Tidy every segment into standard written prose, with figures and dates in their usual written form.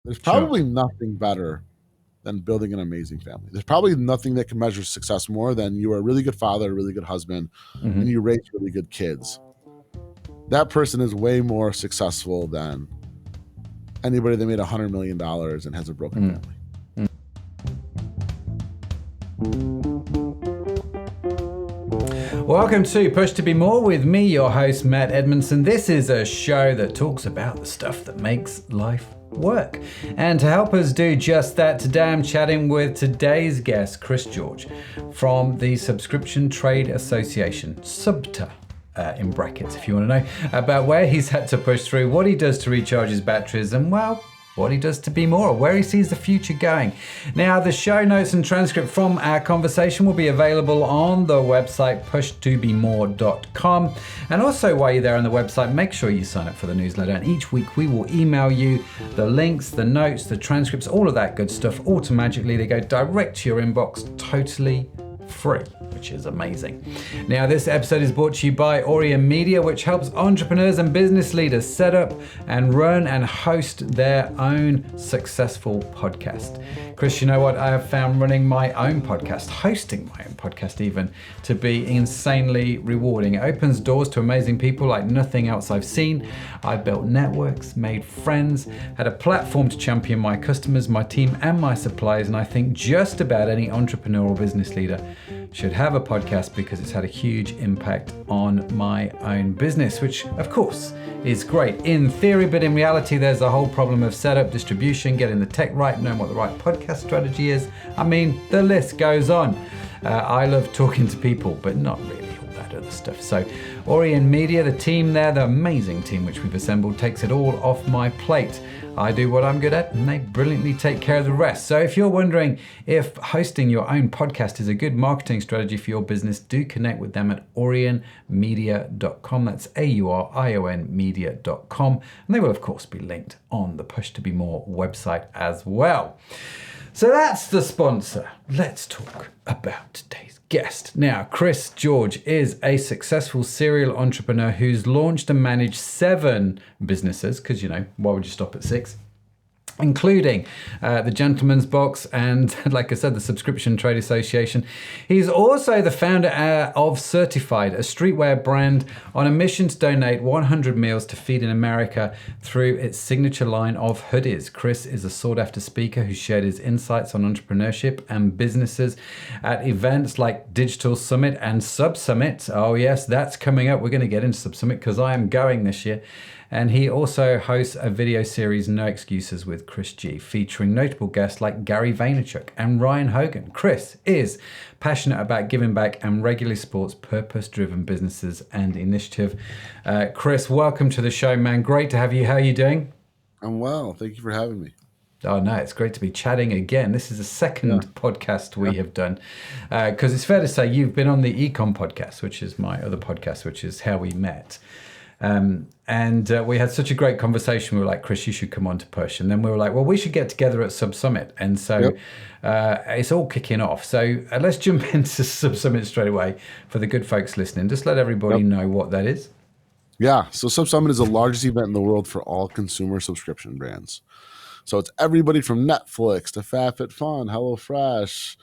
There's Sure. probably nothing better than building an amazing family. There's probably nothing that can measure success more than you are a really good father, a really good husband, and Hmm. you raise really good kids. That person is way more successful than anybody that made $100 million and has a broken family. Welcome to Push to Be More with me, your host, Matt Edmondson. This is a show that talks about the stuff that makes life work. And to help us do just that, today I'm chatting with today's guest, Chris George, from the Subscription Trade Association, SUBTA. In brackets, if you want to know, about where he's had to push through, what he does to recharge his batteries, and well, what he does to be more, where he sees the future going. Now, the show notes and transcript from our conversation will be available on the website pushtobemore.com. And also, while you're there on the website, make sure you sign up for the newsletter. And each week we will email you the links, the notes, the transcripts, all of that good stuff automatically. They go direct to your inbox, totally free, which is amazing. Now, this episode is brought to you by Orion Media, which helps entrepreneurs and business leaders set up and run and host their own successful podcast. Chris, you know what? I have found running my own podcast, hosting my own podcast even, to be insanely rewarding. It opens doors to amazing people like nothing else I've seen. I've built networks, made friends, had a platform to champion my customers, my team, and my suppliers. And I think just about any entrepreneur or business leader should have a podcast because it's had a huge impact on my own business, which of course is great in theory, but in reality there's a whole problem of setup, distribution, getting the tech right, knowing what the right podcast strategy is. I mean, the list goes on. I love talking to people, but not really all that other stuff. So Orion Media, the team there, the amazing team which we've assembled, takes it all off my plate. I do what I'm good at, and they brilliantly take care of the rest. So if you're wondering if hosting your own podcast is a good marketing strategy for your business, do connect with them at orionmedia.com. That's AURION media.com. And they will, of course, be linked on the Push to Be More website as well. So that's the sponsor. Let's talk about today's guest. Now, Chris George is a successful serial entrepreneur who's launched and managed 7 businesses, because, you know, why would you stop at 6? Including the Gentleman's Box and, like I said, the Subscription Trade Association. He's also the founder of Certified, a streetwear brand on a mission to donate 100 meals to Feed in America through its signature line of hoodies. Chris is a sought-after speaker who shared his insights on entrepreneurship and businesses at events like Digital Summit and Sub Summit. Oh yes, that's coming up. We're going to get into Sub Summit because I am going this year. And he also hosts a video series, No Excuses with Chris G, featuring notable guests like Gary Vaynerchuk and Ryan Hogan. Chris is passionate about giving back and regularly supports purpose-driven businesses and initiative. Chris, welcome to the show, man. Great to have you. How are you doing? I'm well. Thank you for having me. Oh, no, it's great to be chatting again. This is the second podcast we have done. Because it's fair to say you've been on the Ecom podcast, which is my other podcast, which is how we met. And we had such a great conversation. We were like, Chris, you should come on to Push. And then we were like, well, we should get together at Sub Summit. And so it's all kicking off. So let's jump into Sub Summit straight away for the good folks listening. Just let everybody know what that is. Yeah. So Sub Summit is the largest event in the world for all consumer subscription brands. So it's everybody from Netflix to FabFitFun, HelloFresh,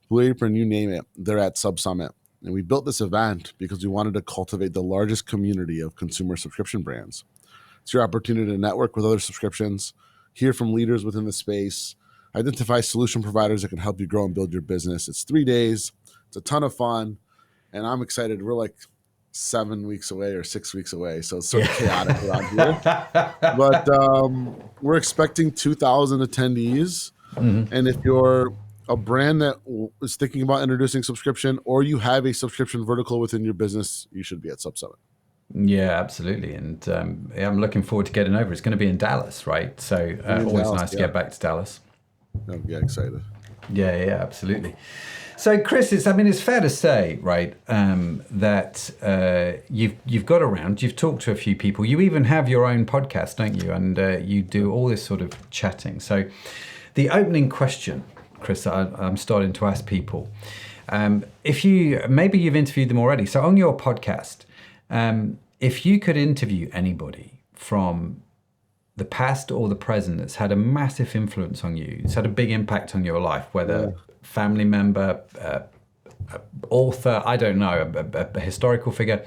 Blue Apron, you name it. They're at Sub Summit. And we built this event because we wanted to cultivate the largest community of consumer subscription brands. It's your opportunity to network with other subscriptions, hear from leaders within the space, identify solution providers that can help you grow and build your business. It's 3 days. It's a ton of fun. And I'm excited. We're like 7 weeks away or 6 weeks away. So it's sort of chaotic around here. But we're expecting 2,000 attendees. Mm-hmm. And if you're a brand that is thinking about introducing subscription, or you have a subscription vertical within your business, you should be at Sub Summit. Yeah, absolutely. And I'm looking forward to getting over. It's going to be in Dallas, right? So always Dallas, nice to get back to Dallas. Yeah, excited. Yeah, absolutely. So Chris, it's fair to say, right, that you've got around, you've talked to a few people, you even have your own podcast, don't you? And you do all this sort of chatting. So the opening question, Chris, I'm starting to ask people, maybe you've interviewed them already. So on your podcast, if you could interview anybody from the past or the present that's had a massive influence on you? It's had a big impact on your life, whether Yeah. family member, author, I don't know, a historical figure.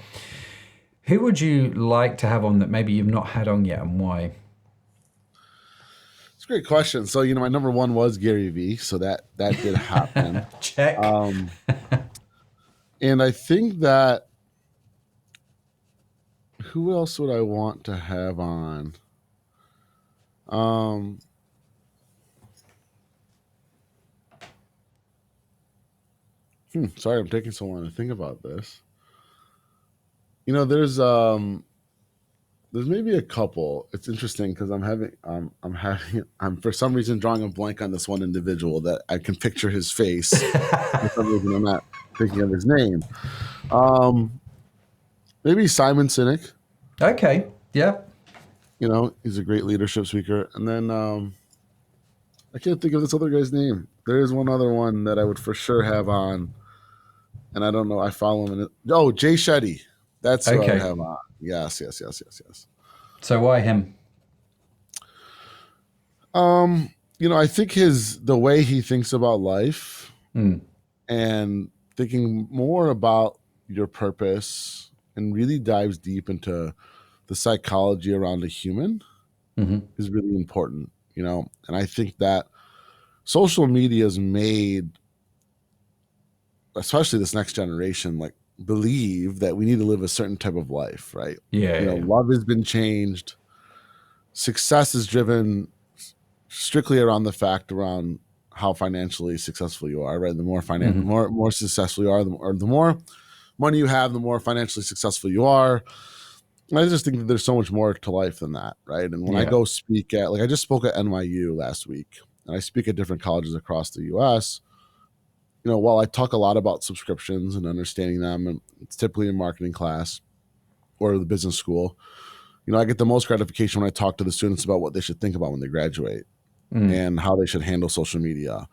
Who would you like to have on that maybe you've not had on yet, and why? It's a great question. So, my number one was Gary Vee. So that did happen. Check. Um, and I think that who else would I want to have on? Um, Sorry, I'm taking so long to think about this. You know, there's maybe a couple. It's interesting because I'm for some reason drawing a blank on this one individual that I can picture his face. For some reason, I'm not thinking of his name. Um, Maybe Simon Sinek. Okay. Yeah. He's a great leadership speaker. And then I can't think of this other guy's name. There is one other one that I would for sure have on, and I don't know. I follow him. Oh, Jay Shetty. That's who I would Okay. have on. Yes, yes, yes, yes, yes. So why him? I think the way he thinks about life Mm. and thinking more about your purpose and really dives deep into the psychology around a human Hmm. is really important, and I think that social media has made, especially this next generation, like believe that we need to live a certain type of life, right? Yeah. Yeah. Love has been changed. Success is driven strictly around the fact around how financially successful you are, right? The more Hmm. more successful you are, the more money you have, the more financially successful you are. And I just think that there's so much more to life than that, right? And when I Yeah. go speak at, like, I just spoke at NYU last week, and I speak at different colleges across the U.S. While I talk a lot about subscriptions and understanding them, and it's typically in marketing class or the business school, I get the most gratification when I talk to the students about what they should think about when they graduate Mm. and how they should handle social media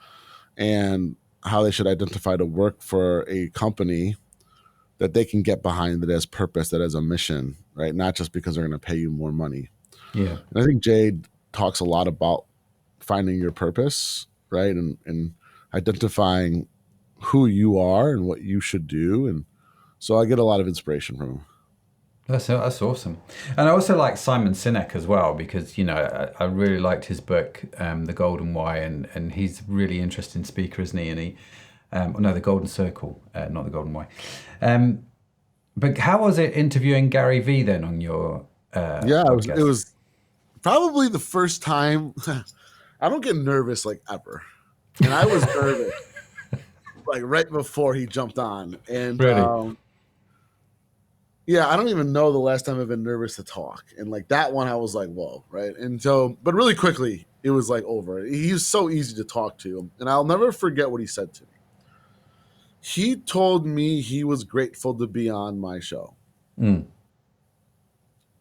and how they should identify to work for a company that they can get behind, that has purpose, that has a mission, right? Not just because they're going to pay you more money. Yeah. And I think Jade talks a lot about finding your purpose, right? And identifying who you are and what you should do. And so I get a lot of inspiration from him. That's awesome. And I also like Simon Sinek as well because, I really liked his book, The Golden Why, and he's a really interesting speaker, isn't he? And no, The Golden Circle, not The Golden Why. But how was it interviewing Gary Vee then on your Yeah, it podcast? was probably the first time. I don't get nervous like ever. And I was nervous like right before he jumped on. And Really? yeah, I don't even know the last time I've been nervous to talk. And like that one, I was like, whoa, right? And so, but really quickly, it was like over. He was so easy to talk to. And I'll never forget what he said to me. He told me he was grateful to be on my show. Mm.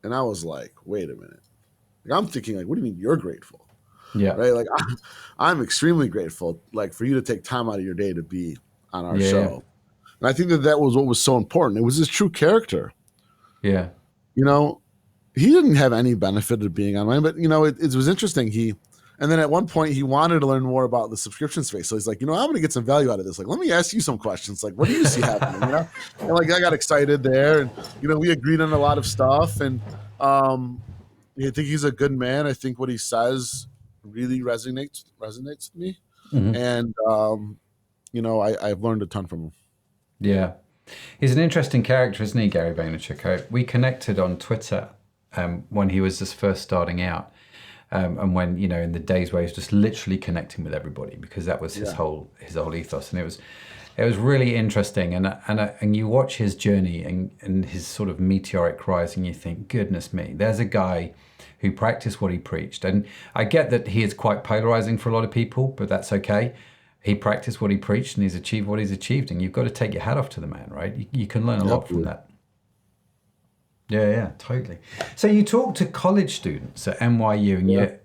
And I was like, wait a minute. Like, I'm thinking, like, what do you mean you're grateful? Yeah. Right? Like, I'm extremely grateful, like, for you to take time out of your day to be on our Yeah. show. And I think that was what was so important. It was his true character. Yeah. You know, he didn't have any benefit of being on mine, but it was interesting. And then at one point he wanted to learn more about the subscription space. So he's like, I'm going to get some value out of this. Like, let me ask you some questions. Like, what do you see happening? And like, I got excited there, and we agreed on a lot of stuff. And I think he's a good man. I think what he says really resonates with me. Hmm. And I've learned a ton from him. Yeah. He's an interesting character, isn't he, Gary Vaynerchuk? We connected on Twitter when he was just first starting out. And when, in the days where he was just literally connecting with everybody, because that was his Yeah. whole ethos. And it was really interesting. And you watch his journey and his sort of meteoric rise, and you think, goodness me, there's a guy who practiced what he preached. And I get that he is quite polarizing for a lot of people, but that's okay. He practiced what he preached, and he's achieved what he's achieved. And you've got to take your hat off to the man, right? You can learn a lot from Absolutely. that. Yeah, totally. So you talk to college students at NYU, and Yeah.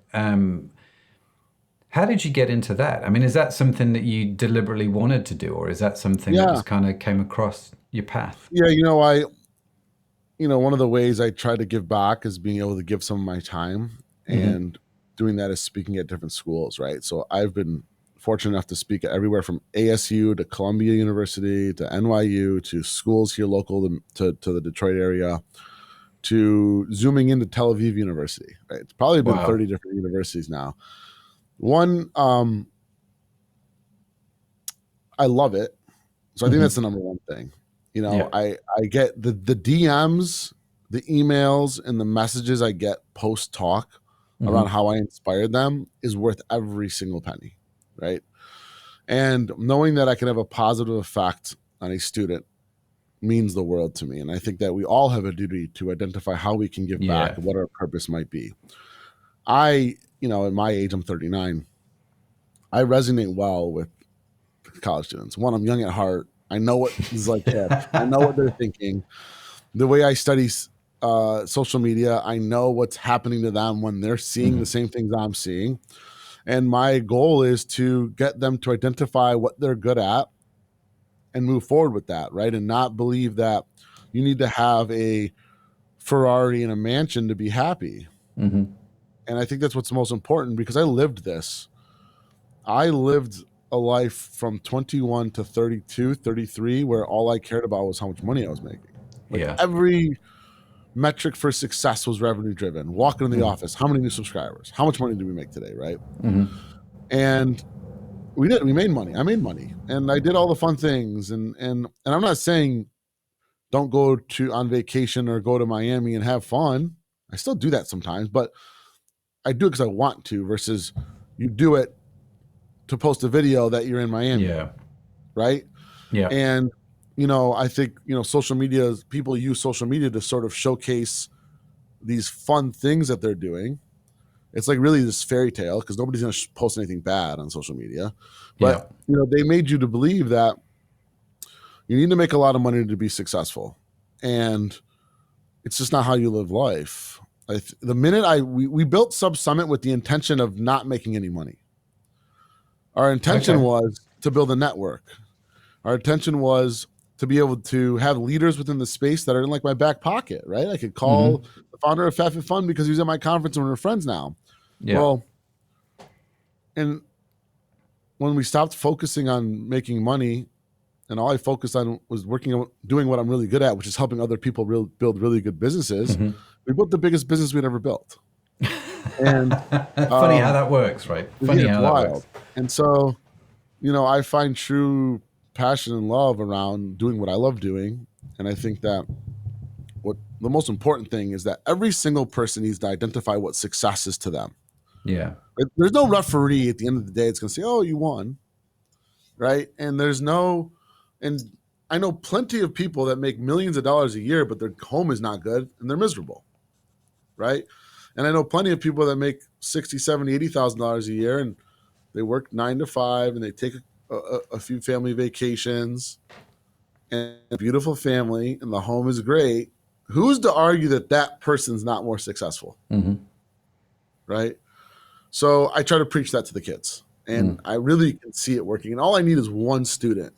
how did you get into that? I mean, is that something that you deliberately wanted to do, or is that something that Yeah. just kind of came across your path? Yeah. One of the ways I try to give back is being able to give some of my time. Mm-hmm. and doing that is speaking at different schools, right? So I've been fortunate enough to speak at everywhere from ASU to Columbia University to NYU to schools here local to the Detroit area to zooming into Tel Aviv University, right? It's probably been Wow. 30 different universities now. One, I love it. So I think Mm-hmm. that's the number one thing. You know, Yeah. I get the DMs, the emails, and the messages I get post talk around Mm-hmm. how I inspired them is worth every single penny, right? And knowing that I can have a positive effect on a student means the world to me. And I think that we all have a duty to identify how we can give back Yeah. and what our purpose might be. At my age, I'm 39. I resonate well with college students. One, I'm young at heart. I know what is like hip. I know what they're thinking. The way I study social media, I know what's happening to them when they're seeing the Mm-hmm. same things I'm seeing. And my goal is to get them to identify what they're good at and move forward with that, right? And not believe that you need to have a Ferrari and a mansion to be happy. Mm-hmm. And I think that's what's most important because I lived this. I lived a life from 21 to 32, 33, where all I cared about was how much money I was making. Like Yeah. every metric for success was revenue driven. Walking in the Mm-hmm. office, how many new subscribers? How much money did we make today, right? Mm-hmm. And we did. We made money. I made money, and I did all the fun things. And I'm not saying don't go to on vacation or go to Miami and have fun. I still do that sometimes, but I do it because I want to. Versus you do it to post a video that you're in Miami, Yeah. right? Yeah. And I think social media, people use social media to sort of showcase these fun things that they're doing. It's like really this fairy tale because nobody's going to post anything bad on social media, Yeah. but they made you to believe that you need to make a lot of money to be successful, and it's just not how you live life. The minute we built Sub Summit with the intention of not making any money. Our intention Okay. was to build a network. Our intention was to be able to have leaders within the space that are in like my back pocket, right? I could call Mm-hmm. the founder of Fat Fun because he's at my conference and we're friends now. Yeah. Well, and when we stopped focusing on making money and all I focused on was doing what I'm really good at, which is helping other people build really good businesses, Mm-hmm. we built the biggest business we'd ever built. And Funny how that works, right? yeah, Funny it's how that wild. works. And so, I find true passion and love around doing what I love doing. And I think that what the most important thing is that every single person needs to identify what success is to them. Yeah. There's no referee at the end of the day. It's going to say, "Oh, you won," right? And I know plenty of people that make millions of dollars a year, but their home is not good and they're miserable, right? And I know plenty of people that make 60, 70, $80,000 a year and they work 9 to 5 and they take a few family vacations and a beautiful family and the home is great. Who's to argue that that person's not more successful, Mm-hmm. right? So I try to preach that to the kids, and Mm. I really can see it working. And all I need is one student,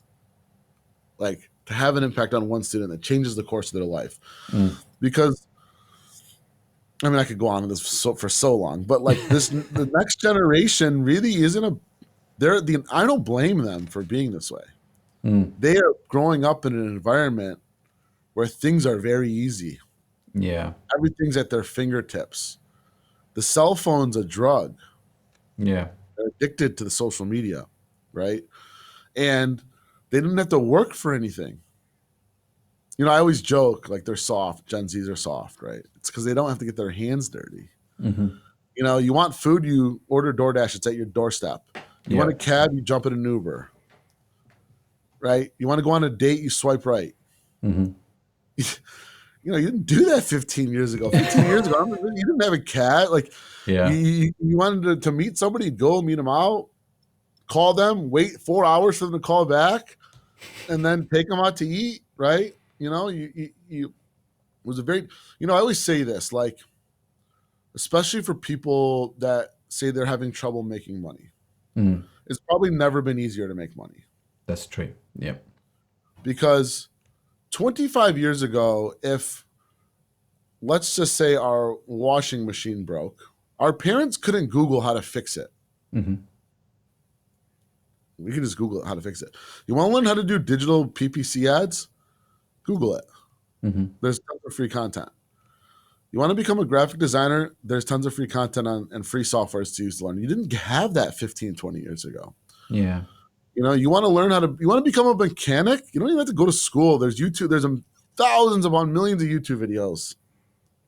like to have an impact on one student that changes the course of their life. Mm. Because I mean, I could go on with this for so long, but like the next generation really isn't I don't blame them for being this way. Mm. They are growing up in an environment where things are very easy. Yeah. Everything's at their fingertips. The cell phone's a drug. Yeah. They're addicted to the social media, right? And they didn't have to work for anything. I always joke like they're soft. Gen Zs are soft, right? It's because they don't have to get their hands dirty. Mm-hmm. You want food, you order DoorDash, it's at your doorstep. You want Yeah. a cab, you jump in an Uber, right? You want to go on a date, you swipe right. Mm-hmm. You didn't do that 15 years ago. 15 years ago, you didn't have a cat. Like Yeah. you wanted to meet somebody, go meet them out, call them, wait 4 hours for them to call back, and then take them out to eat, right? You was a very, I always say this, like, especially for people that say they're having trouble making money, Mm. it's probably never been easier to make money That's true. Yeah. because 25 years ago, if let's just say our washing machine broke, Our parents couldn't Google how to fix it. Mm-hmm. We can just Google how to fix it. You want to learn how to do digital PPC ads? Google it. Mm-hmm. There's tons of free content. You want to become a graphic designer? There's tons of free content and free softwares to use to learn. You didn't have that 15, 20 years ago. Yeah. You want to learn you want to become a mechanic? You don't even have to go to school. There's YouTube. There's thousands upon millions of YouTube videos.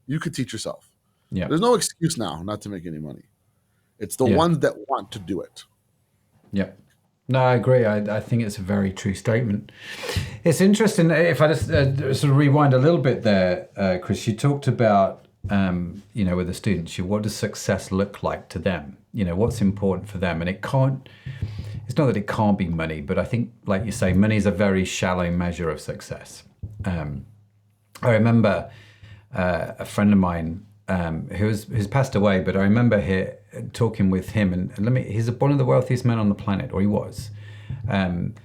You could teach yourself. Yeah. There's no excuse now not to make any money. It's the Yeah. ones that want to do it. Yeah. No, I agree. I think it's a very true statement. It's interesting. If I just sort of rewind a little bit there, Chris, you talked about, with the students, what does success look like to them? What's important for them? And it's not that it can't be money, but I think, like you say, money is a very shallow measure of success. I remember a friend of mine who's passed away, but I remember talking with him, and he's one of the wealthiest men on the planet, or he was, and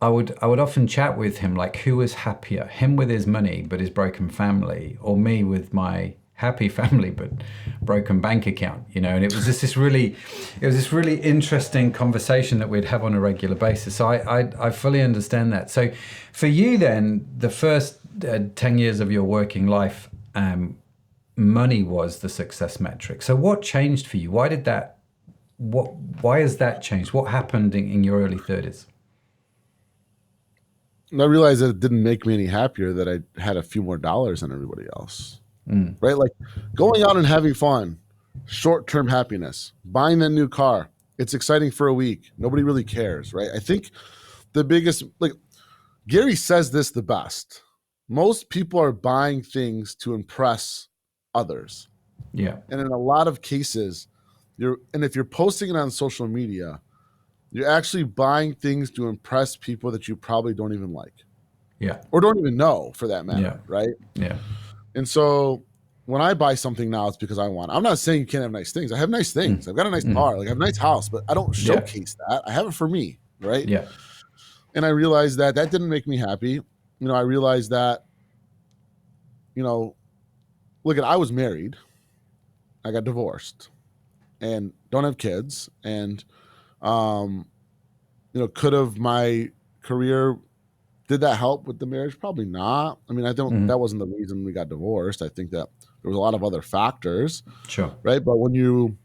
I would often chat with him, like, who was happier, him with his money but his broken family, or me with my happy family but broken bank account, and it was just this really interesting conversation that we'd have on a regular basis. So I fully understand that. So for you then, the first 10 years of your working life, money was the success metric. So what changed for you? Why has that changed? What happened in your early 30s? And I realized that it didn't make me any happier that I had a few more dollars than everybody else. Right? Like going out and having fun, short-term happiness, buying that new car. It's exciting for a week. Nobody really cares, right? I think the biggest, like Gary says this the best. Most people are buying things to impress others. Yeah. And in a lot of cases, if you're posting it on social media, you're actually buying things to impress people that you probably don't even like. Yeah. Or don't even know, for that matter, right? Yeah. And so when I buy something now, it's because I want. I'm not saying you can't have nice things. I have nice things. I've got a nice car. Like I have a nice house, but I don't showcase that. I have it for me, right? Yeah. And I realized that didn't make me happy. I realized that, look, I was married. I got divorced and don't have kids. And, could have my career, did that help with the marriage? Probably not. I mean, I don't, that wasn't the reason we got divorced. I think that there was a lot of other factors. Sure. Right. But when you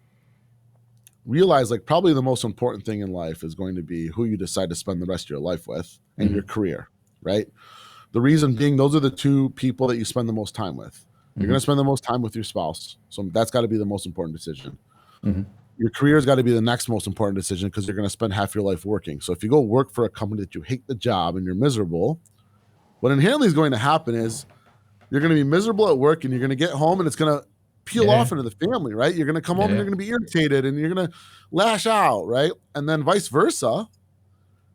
realize, like, probably the most important thing in life is going to be who you decide to spend the rest of your life with and your career. Right. The reason being, those are the two people that you spend the most time with. You're going to spend the most time with your spouse. So that's got to be the most important decision. Your career has got to be the next most important decision because you're going to spend half your life working. So if you go work for a company that you hate the job and you're miserable, what inherently is going to happen is you're going to be miserable at work and you're going to get home and it's going to peel off into the family, right? You're going to come home and you're going to be irritated and you're going to lash out, right? And then vice versa.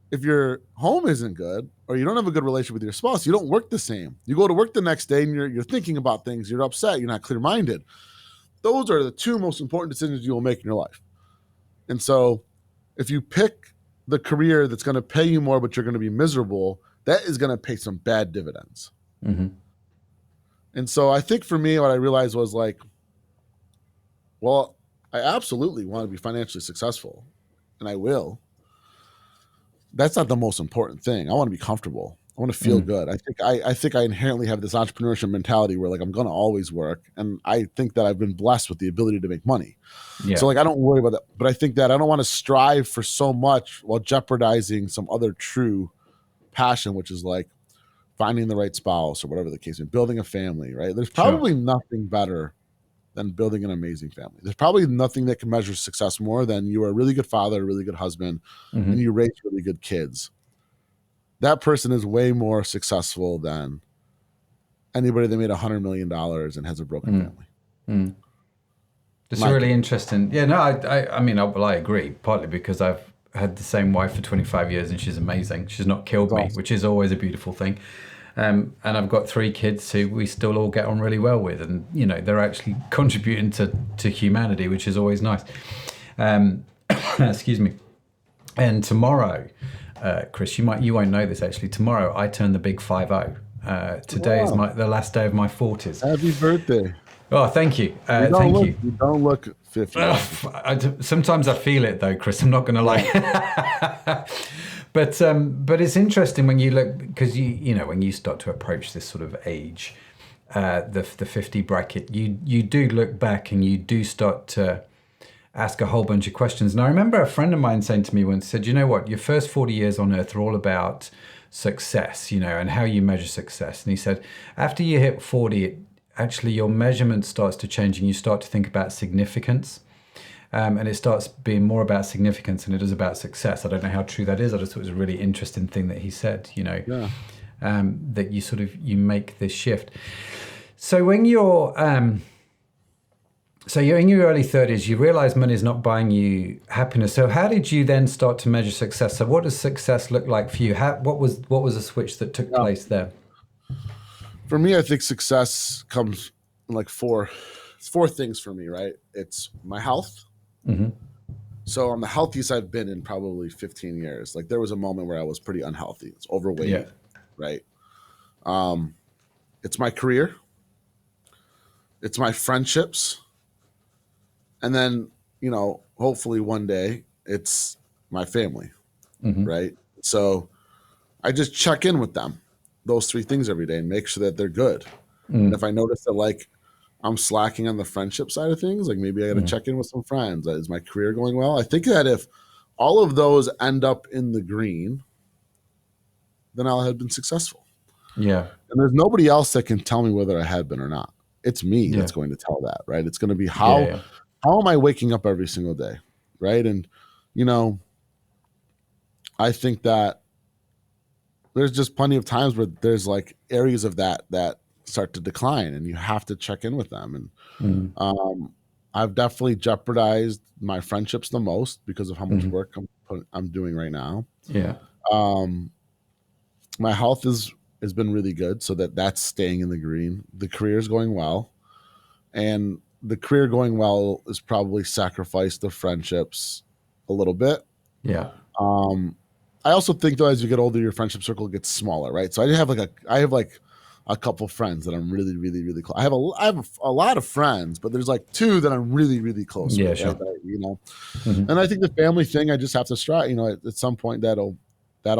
If your home isn't good or you don't have a good relationship with your spouse, you don't work the same. You go to work the next day and you're thinking about things, you're upset, you're not clear-minded. Those are the two most important decisions you will make in your life. And so if you pick the career that's going to pay you more, but you're going to be miserable, that is going to pay some bad dividends. And so I think for me, what I realized was like, well, I absolutely want to be financially successful and I will. That's not the most important thing. I want to be comfortable. I want to feel good. I think I inherently have this entrepreneurship mentality where like I'm going to always work. And I think that I've been blessed with the ability to make money. So like I don't worry about that. But I think that I don't want to strive for so much while jeopardizing some other true passion, which is like finding the right spouse or whatever the case is, building a family, right? There's probably nothing better than building an amazing family. There's probably nothing that can measure success more than you are a really good father, a really good husband, and you raise really good kids. That person is way more successful than anybody that made $100 million and has a broken family. It's really interesting. Yeah, no, I mean, I agree, partly because I've had the same wife for 25 years and she's amazing. She's not killed me, which is always a beautiful thing. And I've got 3 kids who we still all get on really well with, and they're actually contributing to humanity, which is always nice. Excuse me. And tomorrow, Chris, you won't know this actually. Tomorrow I turn the big 50. Today is the last day of my 40s. Happy birthday! Oh, thank you. Thank you. You don't look 50. Sometimes I feel it though, Chris. I'm not going to lie. But it's interesting when you look, because you know when you start to approach this sort of age, the 50 bracket, you do look back and you do start to ask a whole bunch of questions. And I remember a friend of mine saying to me once, said, you know what, your first 40 years on earth are all about success, you know, and how you measure success. And he said, after you hit 40, actually your measurement starts to change and you start to think about significance. And it starts being more about significance than it is about success. I don't know how true that is. I just thought it was a really interesting thing that he said, you know, that you sort of, you make this shift. So when you're in your early 30s, you realize money is not buying you happiness. So how did you then start to measure success? So what does success look like for you? What was the switch that took place there? For me, I think success comes in like four things for me, right? It's my health. Mm-hmm. So I'm the healthiest I've been in probably 15 years. Like there was a moment where I was pretty unhealthy. It's overweight, right? It's my career. It's my friendships. And then, you know, hopefully one day it's my family, right? So I just check in with them, those three things every day and make sure that they're good. And if I notice that like I'm slacking on the friendship side of things, like maybe I got to check in with some friends. Is my career going well? I think that if all of those end up in the green, then I'll have been successful. Yeah. And there's nobody else that can tell me whether I have been or not. It's me that's going to tell that, right? It's going to be how am I waking up every single day, right? And, you know, I think that there's just plenty of times where there's like areas of that start to decline and you have to check in with them. And I've definitely jeopardized my friendships the most because of how much work I'm doing right now. Yeah. My health has been really good, so that's staying in the green. The career is going well, and the career going well is probably sacrificed the friendships a little bit. Yeah. I also think though, as you get older, your friendship circle gets smaller, right? So I have a couple friends that I'm really, really, really close. I have a lot of friends, but there's like two that I'm really, really close with, sure. right? That, you know, and I think the family thing, I just have to strive. You know, at some point that'll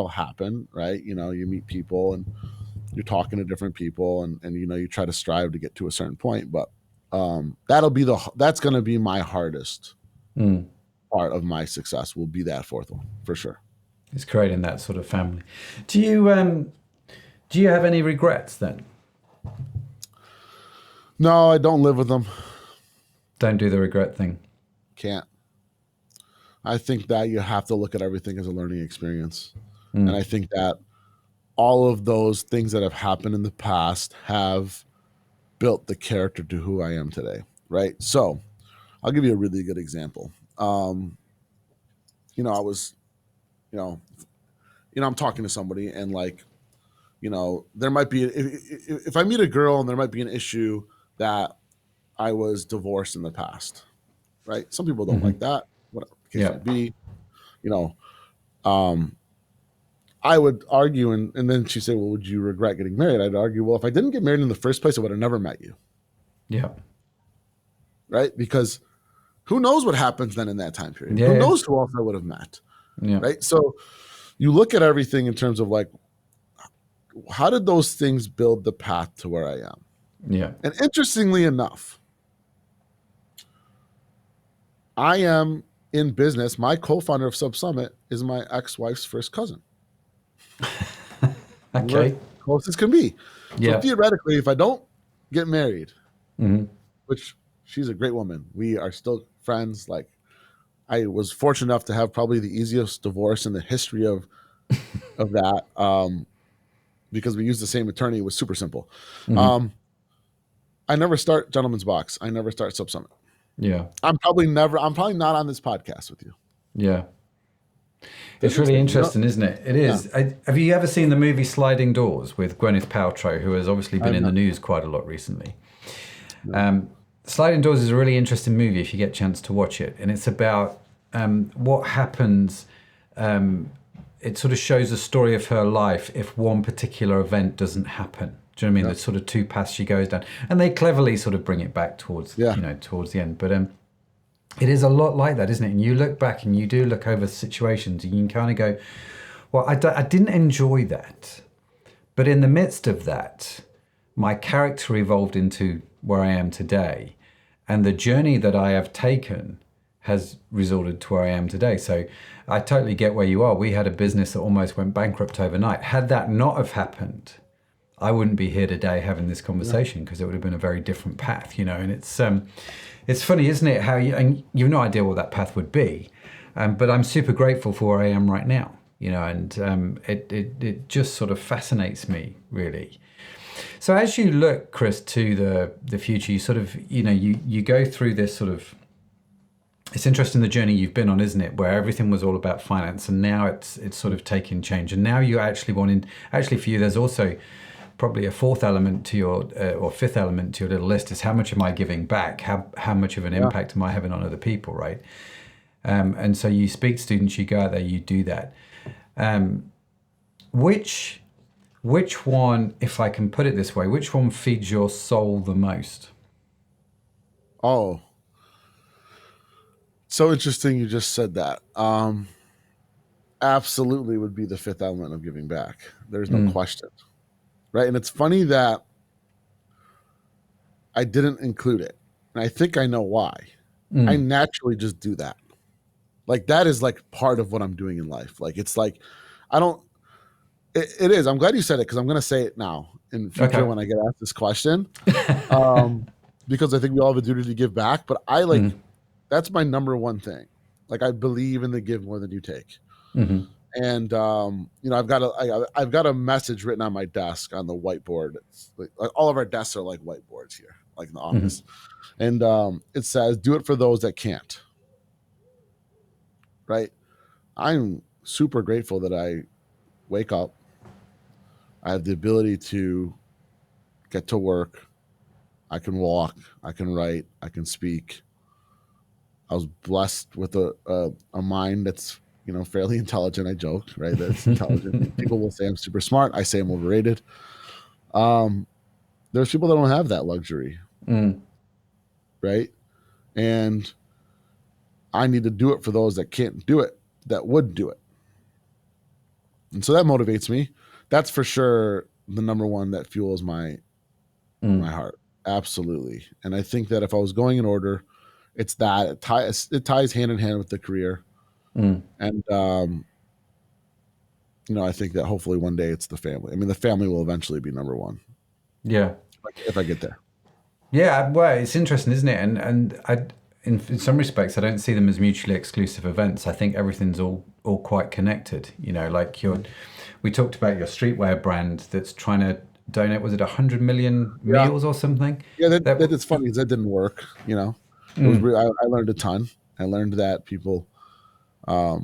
happen, right? You know, you meet people and you're talking to different people, and you know, you try to strive to get to a certain point, but that's going to be my hardest part of my success. Will be that fourth one for sure. It's creating that sort of family. Do you have any regrets then? No, I don't live with them. Don't do the regret thing. Can't. I think that you have to look at everything as a learning experience. And I think that all of those things that have happened in the past have built the character to who I am today, right? So I'll give you a really good example. You know, I was, you know, I'm talking to somebody and like, you know, there might be, if I meet a girl and there might be an issue that I was divorced in the past, right? Some people don't like that, whatever the case may be, you know, I would argue, and then she'd say, well, would you regret getting married? I'd argue, well, if I didn't get married in the first place, I would have never met you. Yeah. Right? Because who knows what happens then in that time period? Yeah. Who knows who else I would have met? Yeah. Right? So you look at everything in terms of like, how did those things build the path to where I am? Yeah. And interestingly enough, I am in business. My co-founder of Sub Summit is my ex-wife's first cousin. Okay. Close as can be. Yeah. So theoretically, if I don't get married, which she's a great woman, we are still friends. Like I was fortunate enough to have probably the easiest divorce in the history of that, because we used the same attorney. It was super simple. I never start Gentleman's Box. I never start Sub Summit. Yeah. I'm probably not on this podcast with you. Yeah. It's really interesting, isn't it? It is. Yeah. Have you ever seen the movie Sliding Doors with Gwyneth Paltrow, who has obviously been in the news quite a lot recently? Sliding Doors is a really interesting movie if you get a chance to watch it. And it's about what happens. It sort of shows the story of her life if one particular event doesn't happen. Do you know what I mean? Yeah. There's sort of two paths she goes down, and they cleverly sort of bring it back towards, Yeah. towards the end. But it is a lot like that, isn't it? And you look back and you do look over situations and you can kind of go, well, I didn't enjoy that. But in the midst of that, my character evolved into where I am today. And the journey that I have taken has resulted to where I am today. So I totally get where you are. We had a business that almost went bankrupt overnight. Had that not have happened, I wouldn't be here today having this conversation, because it would have been a very different path, And it's funny, isn't it? How and you've no idea what that path would be, but I'm super grateful for where I am right now, and it just sort of fascinates me, really. So as you look, Chris, to the future, you sort of you go through this sort of. It's interesting the journey you've been on, isn't it? Where everything was all about finance, and now it's sort of taking change, and now you actually for you, there's also probably a fourth element to your or fifth element to your little list is how much am I giving back? How much of an impact am I having on other people, right? And so you speak to students, you go out there, you do that. Which one, if I can put it this way, which one feeds your soul the most? Oh, so interesting. You just said that. Absolutely would be the fifth element of giving back. There's no question. Right. And it's funny that I didn't include it. And I think I know why. I naturally just do that. Like that is like part of what I'm doing in life. Like it's like, it is. I'm glad you said it, because I'm going to say it now in future when I get asked this question. Because I think we all have a duty to give back. But that's my number one thing. Like I believe in the give more than you take. Mm-hmm. And I've got a message written on my desk on the whiteboard. It's like all of our desks are like whiteboards here, like in the office. And it says, "Do it for those that can't." Right? I'm super grateful that I wake up. I have the ability to get to work. I can walk. I can write. I can speak. I was blessed with a mind that's fairly intelligent. I joke, right? That's intelligent. People will say I'm super smart. I say I'm overrated. There's people that don't have that luxury, right? And I need to do it for those that can't do it, that would do it. And so that motivates me. That's for sure the number one that fuels my heart. Absolutely. And I think that if I was going in order, it's that it ties hand in hand with the career. And I think that hopefully one day it's the family. I mean, the family will eventually be number one. Yeah. If I get there. Yeah, well, it's interesting, isn't it? And in some respects, I don't see them as mutually exclusive events. I think everything's all quite connected. Like we talked about your streetwear brand that's trying to donate. Was it 100 million meals or something? Yeah, that it's funny because that didn't work. It was I learned a ton. I learned that people are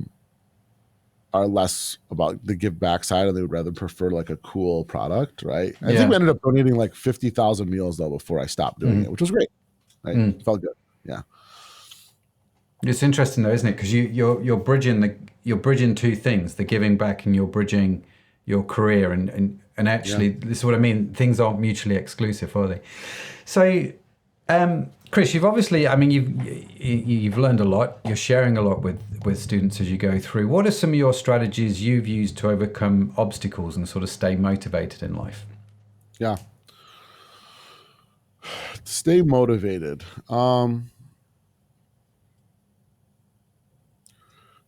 less about the give back side, and they would rather prefer like a cool product, right? I think we ended up donating like 50,000 meals though before I stopped doing it, which was great. Right? It felt good. Yeah. It's interesting though, isn't it? Because you're bridging two things: the giving back, and you're bridging your career. And actually, this is what I mean. Things aren't mutually exclusive, are they? So, Chris, you've obviously, I mean, you've learned a lot. You're sharing a lot with students as you go through. What are some of your strategies you've used to overcome obstacles and sort of stay motivated in life? Yeah. Stay motivated.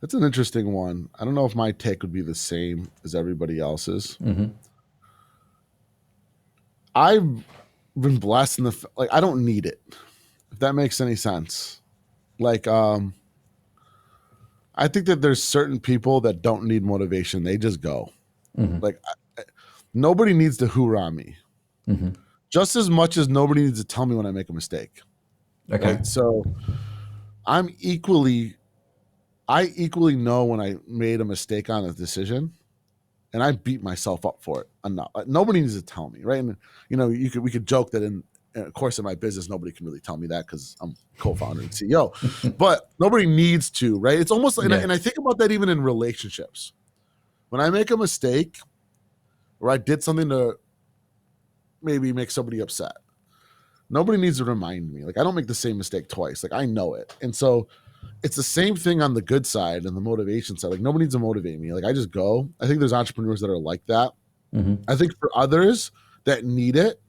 That's an interesting one. I don't know if my take would be the same as everybody else's. I've been blessed in I don't need it, if that makes any sense. Like, I think that there's certain people that don't need motivation. They just go. Like, nobody needs to hoorah me. Just as much as nobody needs to tell me when I make a mistake. Okay. Right? So I equally know when I made a mistake on a decision, and I beat myself up for it enough. Nobody needs to tell me, right? And we could joke that of course, in my business, nobody can really tell me that because I'm co-founder and CEO, but nobody needs to, right? It's almost like, and I think about that even in relationships. When I make a mistake or I did something to maybe make somebody upset. Nobody needs to remind me. Like, I don't make the same mistake twice. Like, I know it. And so it's the same thing on the good side and the motivation side. Like, nobody needs to motivate me. Like, I just go. I think there's entrepreneurs that are like that. Mm-hmm. I think for others that need it,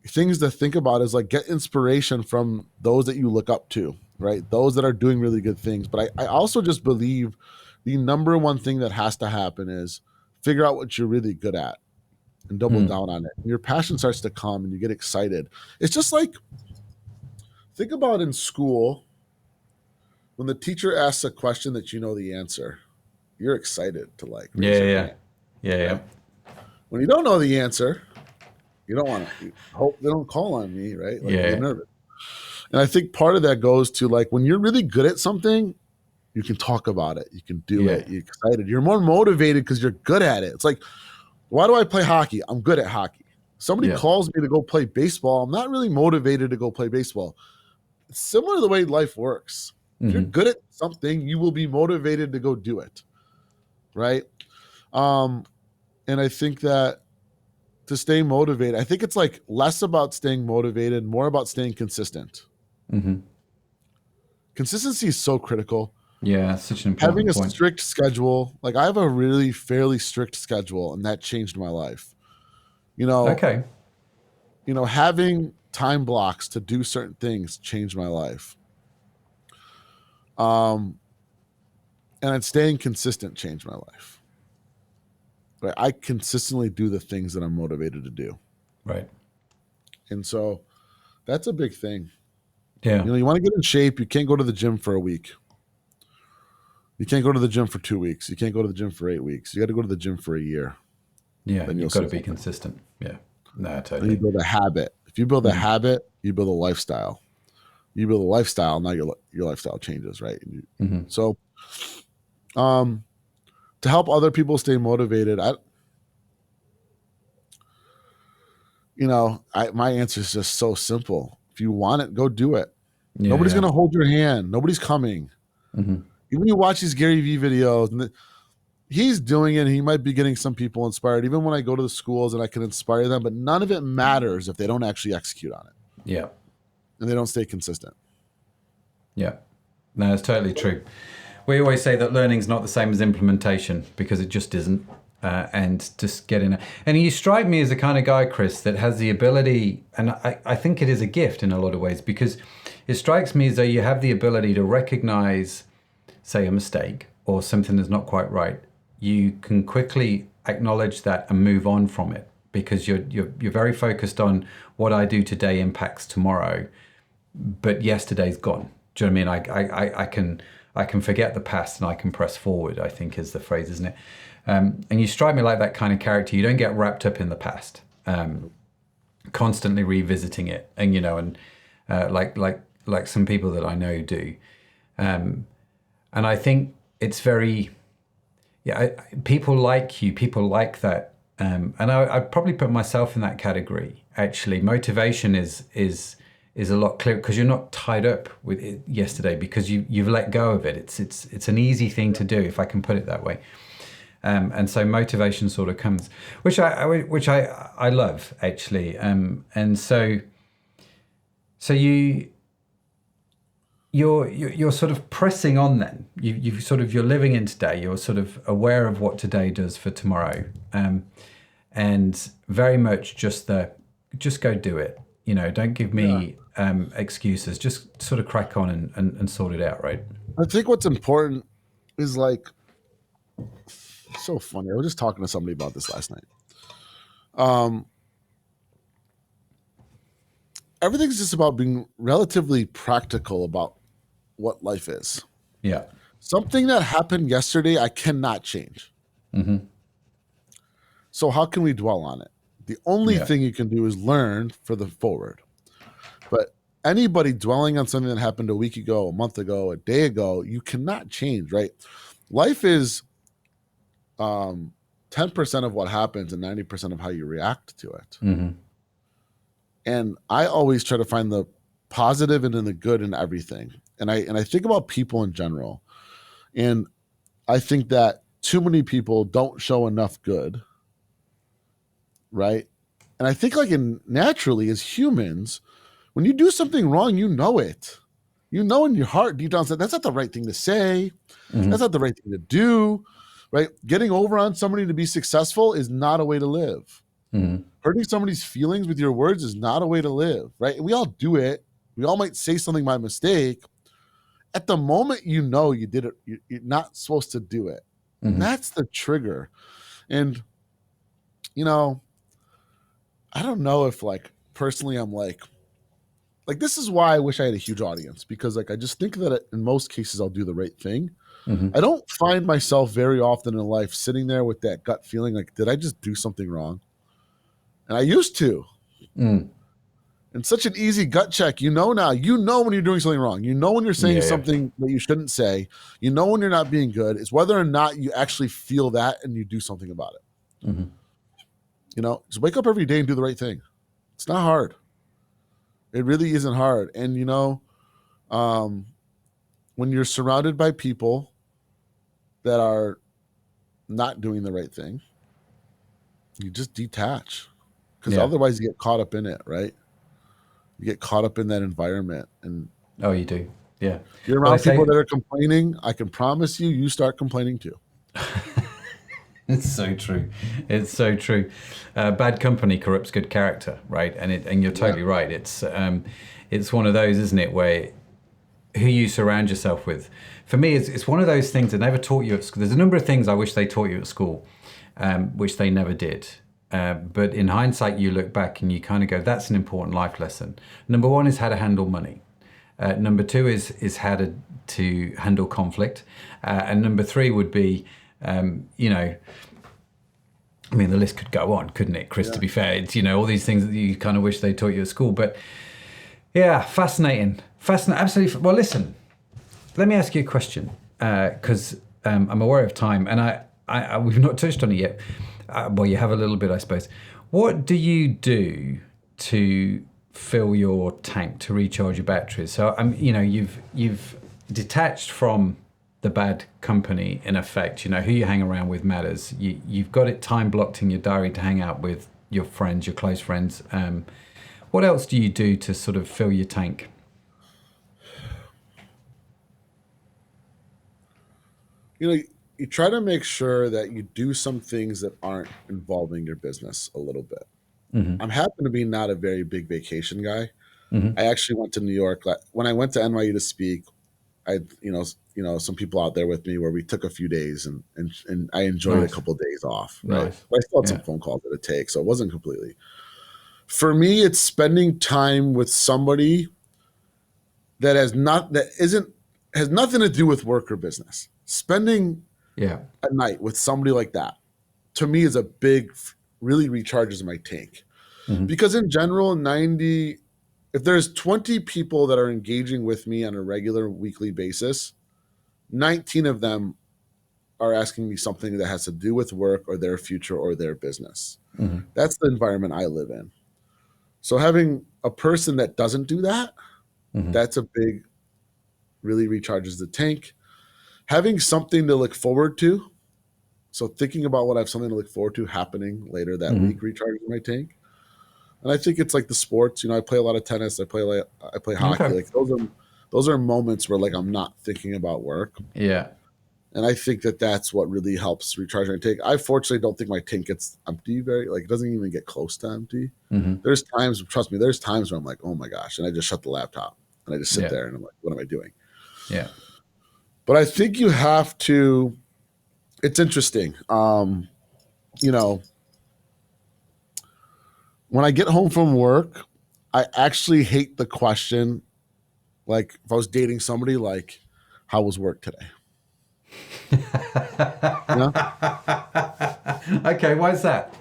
things to think about is like get inspiration from those that you look up to, right? Those that are doing really good things. But I also just believe the number one thing that has to happen is figure out what you're really good at and double down on it. And your passion starts to come and you get excited. It's just like, think about in school when the teacher asks a question that you know the answer, you're excited to like raise Yeah, your yeah, hand, yeah, yeah, right? When you don't know the answer, you don't want to hope they don't call on me, right? Like you get yeah, nervous. And I think part of that goes to like when you're really good at something, you can talk about it, you can do yeah, it, you're excited, you're more motivated because you're good at it. It's like, why do I play hockey? I'm good at hockey. Somebody yeah. calls me to go play baseball, I'm not really motivated to go play baseball. It's similar to the way life works. If you're Mm-hmm. good at something, you will be motivated to go do it, right? Um, and I think that to stay motivated, I think it's like less about staying motivated, more about staying consistent. Mm-hmm. Consistency is so critical. Yeah, such an Having important a point. strict schedule, like I have a really fairly strict schedule, and that changed my life. You know, Okay. having time blocks to do certain things changed my life. Um, and staying consistent changed my life. Right? I consistently do the things that I'm motivated to do, Right. and so that's a big thing. Yeah. You want to get in shape. You can't go to the gym for a week. You can't go to the gym for 2 weeks. You can't go to the gym for 8 weeks. You got to go to the gym for a year. Yeah. Then you'll You've got see to be something. consistent. Yeah. No, Then you totally. build a habit. If you build a Mm-hmm. habit, you build a lifestyle. You build a lifestyle, now your lifestyle changes, right? Mm-hmm. So, um, to help other people stay motivated, my answer is just so simple. If you want it, go do it. Yeah, Nobody's yeah. gonna hold your hand. Nobody's coming. Mm-hmm. Even when you watch these Gary Vee videos, and he's doing it, and he might be getting some people inspired. Even when I go to the schools and I can inspire them, but none of it matters if they don't actually execute on it Yeah. and they don't stay consistent. Yeah. No, it's totally true. We always say that learning's not the same as implementation because it just isn't. And just getting it. And you strike me as the kind of guy, Chris, that has the ability, and I think it is a gift in a lot of ways, because it strikes me as though you have the ability to recognize, say, a mistake or something that's not quite right. You can quickly acknowledge that and move on from it because you're very focused on what I do today impacts tomorrow, but yesterday's gone. Do you know what I mean? I can forget the past and I can press forward, I think is the phrase, isn't it? And you strike me like that kind of character. You don't get wrapped up in the past, constantly revisiting it, and like some people that I know do. And I think it's very, people like you, people like that. And I'd probably put myself in that category. Actually, motivation is a lot clearer because you're not tied up with it yesterday because you've let go of it. It's an easy thing to do, if I can put it that way. And so motivation sort of comes, which I love actually. And so you're sort of pressing on then. You're living in today. You're sort of aware of what today does for tomorrow, and very much just go do it. Don't give me excuses. Just sort of crack on and sort it out, right? I think what's important is like, so funny. I was just talking to somebody about this last night. Everything's just about being relatively practical about what life is. Yeah. Something that happened yesterday, I cannot change. Mm-hmm. So how can we dwell on it? The only Yeah. thing you can do is learn for the forward. But anybody dwelling on something that happened a week ago, a month ago, a day ago, you cannot change, right? Life is 10% of what happens and 90% of how you react to it. Mm-hmm. And I always try to find the positive and in the good in everything. And I think about people in general. And I think that too many people don't show enough good, right? And I think like naturally as humans, when you do something wrong, you know it. You know in your heart deep down, that's not the right thing to say. That's Mm-hmm. not the right thing to do. Right? Getting over on somebody to be successful is not a way to live. Mm-hmm. Hurting somebody's feelings with your words is not a way to live. Right? We all do it. We all might say something by mistake. At the moment, you know you did it. You're not supposed to do it. Mm-hmm. That's the trigger. And you know, I don't know if like personally I'm like this is why I wish I had a huge audience, because like I just think that in most cases I'll do the right thing. Mm-hmm. I don't find myself very often in life sitting there with that gut feeling like, did I just do something wrong? And I used to. Mm. And such an easy gut check. You know now. You know when you're doing something wrong. You know when you're saying Yeah, yeah. something that you shouldn't say. You know when you're not being good. It's whether or not you actually feel that and you do something about it. Mm-hmm. Just wake up every day and do the right thing. It's not hard. It really isn't hard. And um, when you're surrounded by people that are not doing the right thing, you just detach, because Yeah. otherwise you get caught up in it, right? You get caught up in that environment, and Oh, you do. Yeah. you're Well, they around people say that are complaining. I can promise you start complaining too. it's so true. It's so true. Bad company corrupts good character, right? And you're Yeah, totally right. It's one of those, isn't it, where who you surround yourself with. For me, it's one of those things that never taught you at school. There's a number of things I wish they taught you at school, which they never did. But in hindsight, you look back and you kind of go, that's an important life lesson. Number one is how to handle money. Number two is how to handle conflict. And number three would be, I mean, the list could go on, couldn't it, Chris? yeah. To be fair, it's, all these things that you kind of wish they taught you at school. But yeah, fascinating. Absolutely. Well, listen, let me ask you a question, because I'm aware of time, and we've not touched on it yet. Well, you have a little bit, I suppose. What do you do to fill your tank, to recharge your batteries? So, you've detached from the bad company, in effect. Who you hang around with matters. You've got it time blocked in your diary to hang out with your friends, your close friends. What else do you do to sort of fill your tank? You try to make sure that you do some things that aren't involving your business a little bit. Mm-hmm. I'm happen to be not a very big vacation guy. Mm-hmm. I actually went to New York when I went to NYU to speak. I some people out there with me where we took a few days, and I enjoyed a Nice, couple of days off, right? nice. But I still had some Yeah, phone calls that it takes, so it wasn't completely. For me, it's spending time with somebody that isn't has nothing to do with work or business. Spending yeah. a night with somebody like that, to me, is a big, really recharges my tank. Mm-hmm. Because in general, if there's 20 people that are engaging with me on a regular weekly basis, 19 of them are asking me something that has to do with work or their future or their business. Mm-hmm. That's the environment I live in. So having a person that doesn't do that, Mm-hmm. that's a big, really recharges the tank. Having something to look forward to. So thinking about what I have something to look forward to happening later that Mm-hmm. week recharges my tank. And I think it's like the sports. I play a lot of tennis. I play hockey. Okay. Like those are moments where like I'm not thinking about work. Yeah. And I think that that's what really helps recharge my tank. I fortunately don't think my tank gets empty it doesn't even get close to empty. Mm-hmm. Trust me, there's times where I'm like, oh my gosh, and I just shut the laptop and I just sit Yeah. there and I'm like, what am I doing? Yeah. But I think you have to. It's interesting. You know, when I get home from work, I actually hate the question. Like if I was dating somebody, like, how was work today? You know, Okay. Why is that?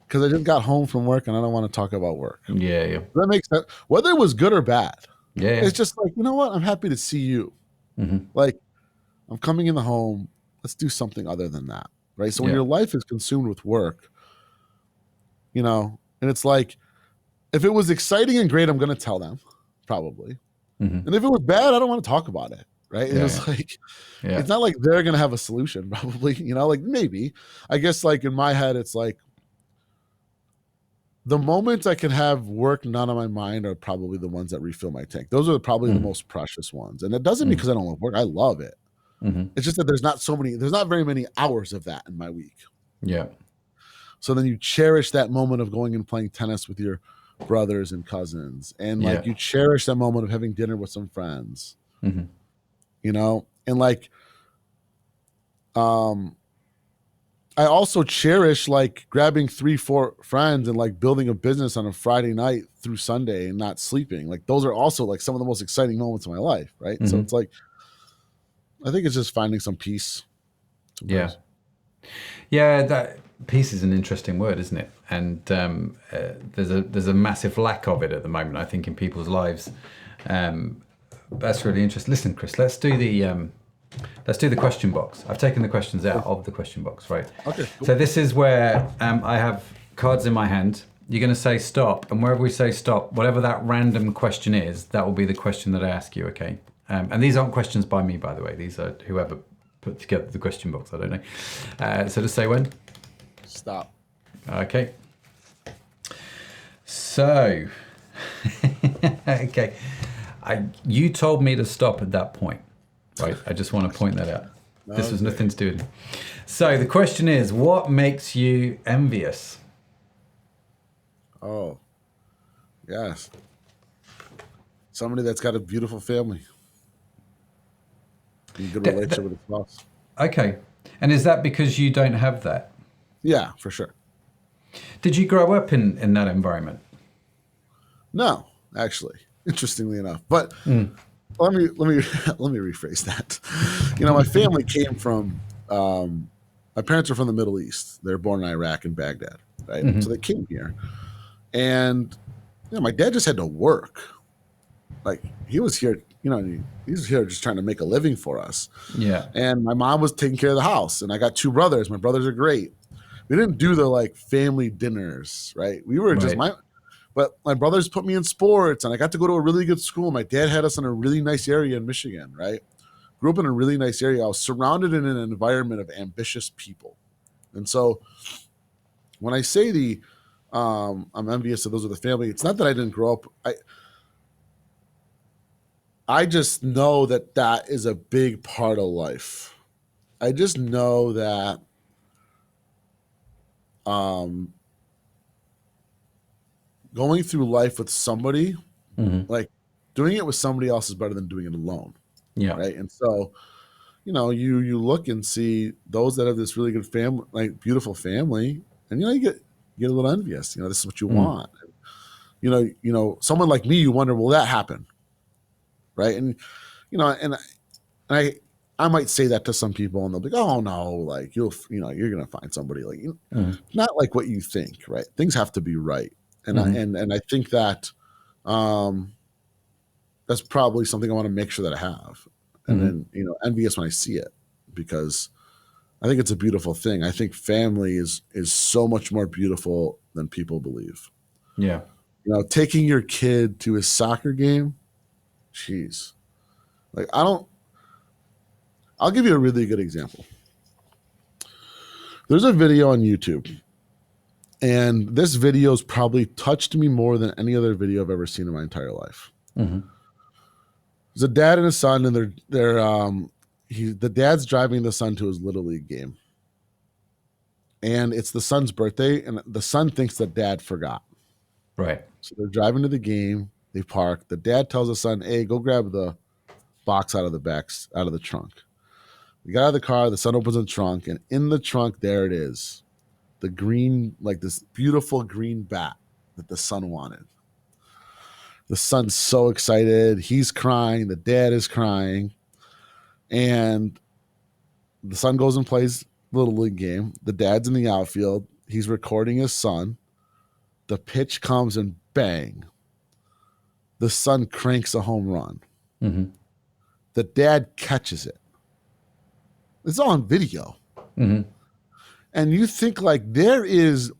because I just got home from work and I don't want to talk about work. Yeah. Yeah. That makes sense. Whether it was good or bad, Yeah. Yeah. it's just like, you know what? I'm happy to see you. Mm-hmm. Like, I'm coming in the home. Let's do something other than that. Right. So when Yeah. your life is consumed with work, and it's like, if it was exciting and great, I'm going to tell them probably. Mm-hmm. And if it was bad, I don't want to talk about it. Right. Yeah. It's like, Yeah. it's not like they're going to have a solution probably, like maybe, I guess like in my head, it's like, the moments I can have work not on my mind are probably the ones that refill my tank. Those are probably the most precious ones. And it doesn't because I don't love work. I love it. It's just that there's not very many hours of that in my week. Yeah. So then you cherish that moment of going and playing tennis with your brothers and cousins. And like you cherish that moment of having dinner with some friends. You know? And like I also cherish like grabbing 3-4 friends and like building a business on a Friday night through Sunday and not sleeping. Like those are also like some of the most exciting moments of my life, right? So it's like I think it's just finding some peace. Sometimes. Yeah, that peace is an interesting word, isn't it? And there's a massive lack of it at the moment, I think, in people's lives. That's really interesting. Listen, Chris, let's do the question box. I've taken the questions out of the question box, right? Okay. Cool. So this is where I have cards in my hand. You're going to say stop, and wherever we say stop, whatever that random question is, that will be the question that I ask you, okay? And these aren't questions by me, by the way. These are whoever put together the question box. I don't know. So just say when. Stop. Okay. So, okay. You told me to stop at that point, right? I just want to point that out. This was nothing to do with it. So the question is, what makes you envious? Oh, yes. Somebody that's got a beautiful family. A good relationship with his boss. Okay. And is that because you don't have that? Yeah, for sure. Did you grow up in that environment? No, actually, interestingly enough. But let me rephrase that. You know, my family came from my parents are from the Middle East. They're born in Iraq and Baghdad, right? So they came here. And you know, my dad just had to work. Like he was here, you know, he was here just trying to make a living for us. Yeah. And my mom was taking care of the house. And I got 2 brothers. My brothers are great. We didn't do the like family dinners, right? We were just but my brothers put me in sports and I got to go to a really good school. My dad had us in a really nice area in Michigan, right? Grew up in a really nice area. I was surrounded in an environment of ambitious people. And so when I say I'm envious of those of the family, it's not that I didn't grow up. I just know that that is a big part of life. I just know that going through life with somebody, like doing it with somebody else is better than doing it alone. Yeah. Right. And so, you know, you look and see those that have this really good family, like beautiful family, and you know, you get a little envious. You know, this is what you want. You know, someone like me, you wonder, will that happen? Right. And you know, and I might say that to some people and they'll be like, oh no, like you're going to find somebody like not like what you think, right? Things have to be right. And I think that that's probably something I want to make sure that I have. And then, you know, envious when I see it because I think it's a beautiful thing. I think family is so much more beautiful than people believe. Yeah. You know, taking your kid to a soccer game, jeez. Like I'll give you a really good example. There's a video on YouTube, and this video's probably touched me more than any other video I've ever seen in my entire life. There's a dad and a son, and the dad's driving the son to his little league game, and it's the son's birthday, and the son thinks that dad forgot. Right. So they're driving to the game. They park. The dad tells the son, "Hey, go grab the box out of the trunk." We got out of the car. The son opens the trunk, and in the trunk, there it is, the green, like this beautiful green bat that the son wanted. The son's so excited. He's crying. The dad is crying. And the son goes and plays Little League game. The dad's in the outfield. He's recording his son. The pitch comes and bang. The son cranks a home run. The dad catches it. It's all on video. And you think like there is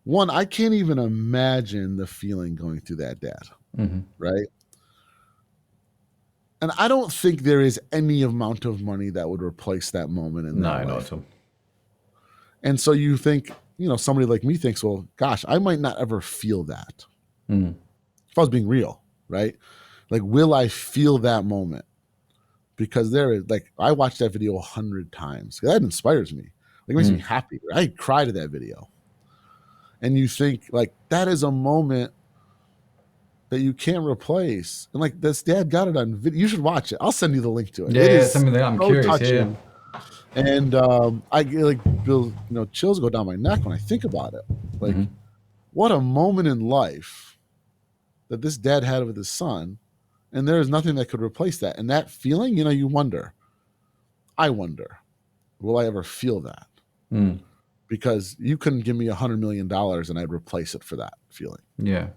one, I can't even imagine the feeling going through that dad. Right. And I don't think there is any amount of money that would replace that moment in their life. Not at all. And so you think, somebody like me thinks, well, gosh, I might not ever feel that. Mm. If I was being real, right? Like, will I feel that moment? Because I watched that video 100 times. That inspires me. Like, it makes me happy. I cried at that video. And you think, like, that is a moment that you can't replace. And like, this dad got it on video. You should watch it. I'll send you the link to it. It is something that I'm so curious. touching. And I get like chills go down my neck when I think about it. Like, what a moment in life that this dad had with his son, and there is nothing that could replace that. And that feeling, you wonder. I wonder, will I ever feel that? Mm. Because you couldn't give me $100 million and I'd replace it for that feeling. Yeah.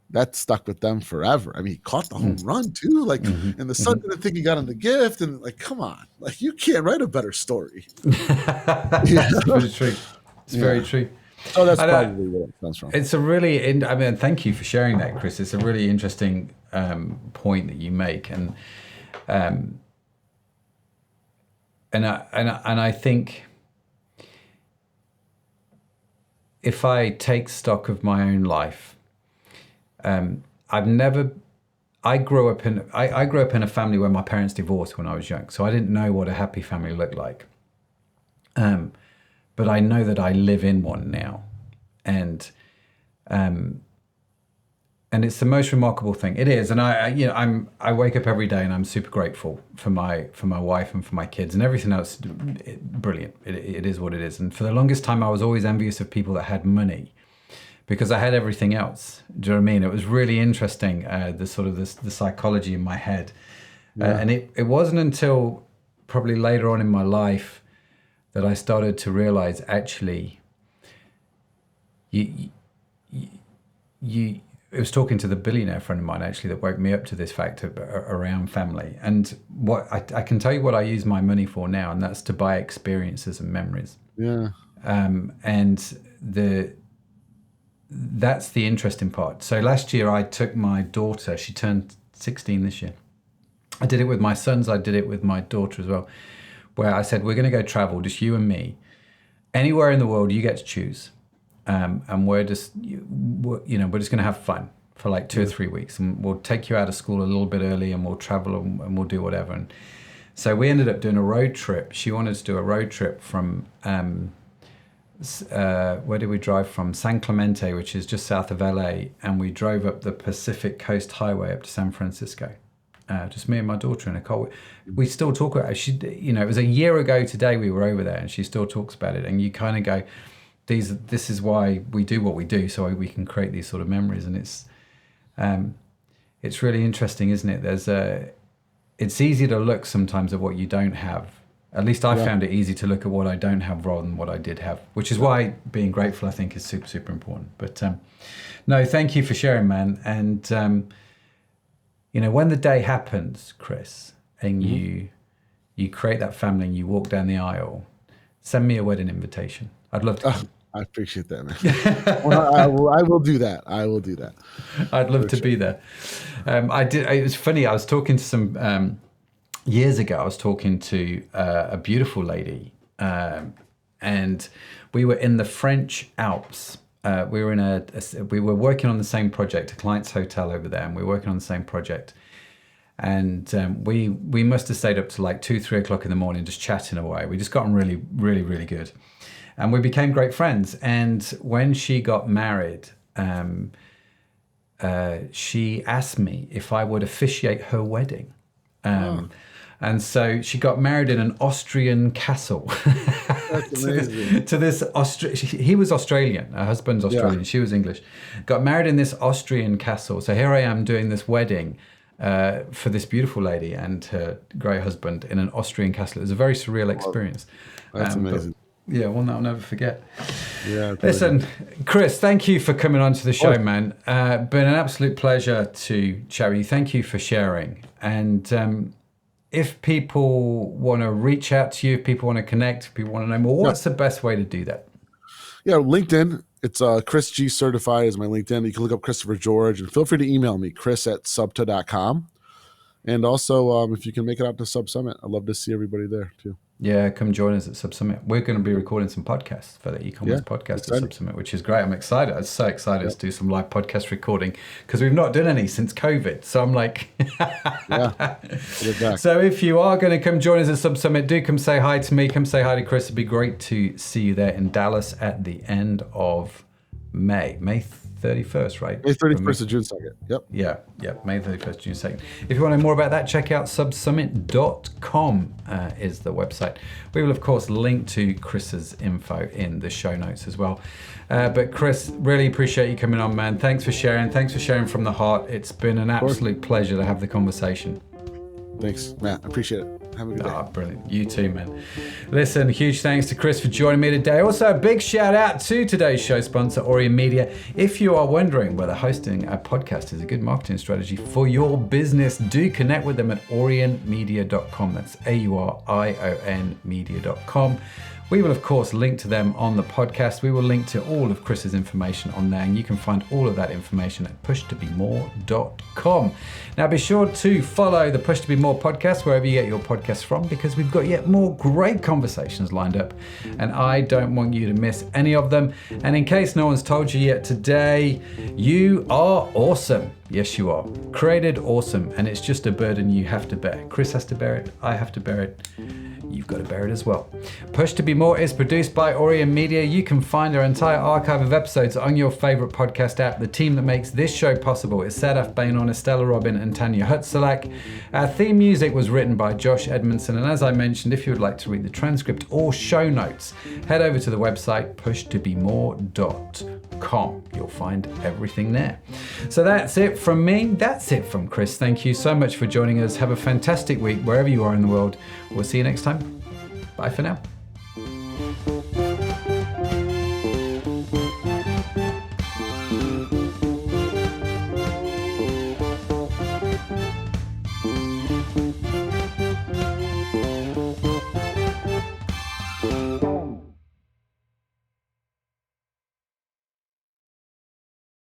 That stuck with them forever. I mean, he caught the home run too. Like, and the son didn't think he got him the gift. And like, come on, like, you can't write a better story. That's very true. It's very true. So that's probably where it comes from. It's a really, thank you for sharing that, Chris. It's a really interesting point that you make, and I think if I take stock of my own life, I grew up in a family where my parents divorced when I was young, so I didn't know what a happy family looked like. But I know that I live in one now, and it's the most remarkable thing. It is, and I wake up every day and I'm super grateful for my wife and for my kids and everything else. Brilliant. It is what it is. And for the longest time, I was always envious of people that had money, because I had everything else. Do you know what I mean? It was really interesting, the psychology in my head. And it wasn't until probably later on in my life that I started to realize, actually, I was talking to the billionaire friend of mine, actually, that woke me up to this fact around family. And what I can tell you what I use my money for now, and that's to buy experiences and memories. Yeah. And that's the interesting part. So last year I took my daughter, she turned 16 this year. I did it with my sons, I did it with my daughter as well, where I said, we're going to go travel, just you and me. Anywhere in the world, you get to choose. And we're just going to have fun for like 2 or 3 weeks. And we'll take you out of school a little bit early, and we'll travel and we'll do whatever. And so we ended up doing a road trip. She wanted to do a road trip from... where did we drive from? San Clemente, which is just south of LA, and we drove up the Pacific Coast Highway up to San Francisco. Just me and my daughter in a car. We still talk about it. It was a year ago today we were over there, and she still talks about it. And you kind of go, this is why we do what we do, so we can create these sort of memories. And it's really interesting, isn't it? It's easy to look sometimes at what you don't have. At least I found it easy to look at what I don't have rather than what I did have, which is why being grateful, I think, is super, super important. But no, thank you for sharing, man. And, when the day happens, Chris, and you create that family and you walk down the aisle, send me a wedding invitation. I'd love to. I appreciate that, man. Well, I will do that. I will do that. I'd love to be there. It was funny. I was talking to some... years ago, I was talking to a beautiful lady, and we were in the French Alps. We were working on the same project, a client's hotel over there, and we were working on the same project. And we must have stayed up to like 2-3 o'clock in the morning, just chatting away. We just gotten really, really, really good, and we became great friends. And when she got married, she asked me if I would officiate her wedding. And so she got married in an Austrian castle. That's amazing. to this he was Australian, her husband's Australian, she was English. Got married in this Austrian castle. So here I am doing this wedding for this beautiful lady and her great husband in an Austrian castle. It was a very surreal experience. That's amazing. Yeah, one that I'll never forget. Yeah. Listen, Chris, thank you for coming on to the show, man. Been an absolute pleasure to chat with you. Thank you for sharing. And if people want to reach out to you, if people want to connect, if people want to know more, what's the best way to do that? Yeah, LinkedIn. It's Chris G Certified is my LinkedIn. You can look up Christopher George, and feel free to email me, chris@subta.com. And also, if you can make it out to Sub Summit, I'd love to see everybody there too. Yeah, come join us at Sub Summit. We're going to be recording some podcasts for the e-commerce podcast exciting. at Sub Summit, which is great. I'm excited. I'm so excited to do some live podcast recording because we've not done any since COVID. So I'm like, Get back. So if you are going to come join us at Sub Summit, do come say hi to me. Come say hi to Chris. It'd be great to see you there in Dallas at the end of May 31st, right? May 31st to June 2nd. Yep. Yeah, May 31st, June 2nd. If you want to know more about that, check out subsummit.com is the website. We will, of course, link to Chris's info in the show notes as well. But Chris, really appreciate you coming on, man. Thanks for sharing. Thanks for sharing from the heart. It's been an absolute pleasure to have the conversation. Thanks, Matt. I appreciate it. Have a good day. Brilliant. You too, man. Listen, huge thanks to Chris for joining me today. Also, a big shout out to today's show sponsor, Orient Media. If you are wondering whether hosting a podcast is a good marketing strategy for your business, do connect with them at orientmedia.com. That's AURION media.com. We will, of course, link to them on the podcast. We will link to all of Chris's information on there, and you can find all of that information at pushtobemore.com. Now, be sure to follow the Push to Be More podcast wherever you get your podcasts from, because we've got yet more great conversations lined up, and I don't want you to miss any of them. And in case no one's told you yet today, you are awesome. Yes, you are. Created awesome, and it's just a burden you have to bear. Chris has to bear it. I have to bear it. You've got to bear it as well. Push to Be More is produced by Orient Media. You can find our entire archive of episodes on your favorite podcast app. The team that makes this show possible is Sadaf Bainon, Estella Robin, and Tanya Hutzelak. Our theme music was written by Josh Edmondson. And as I mentioned, if you would like to read the transcript or show notes, head over to the website pushtobemore.com. You'll find everything there. So that's it from me. That's it from Chris. Thank you so much for joining us. Have a fantastic week wherever you are in the world. We'll see you next time. Bye for now.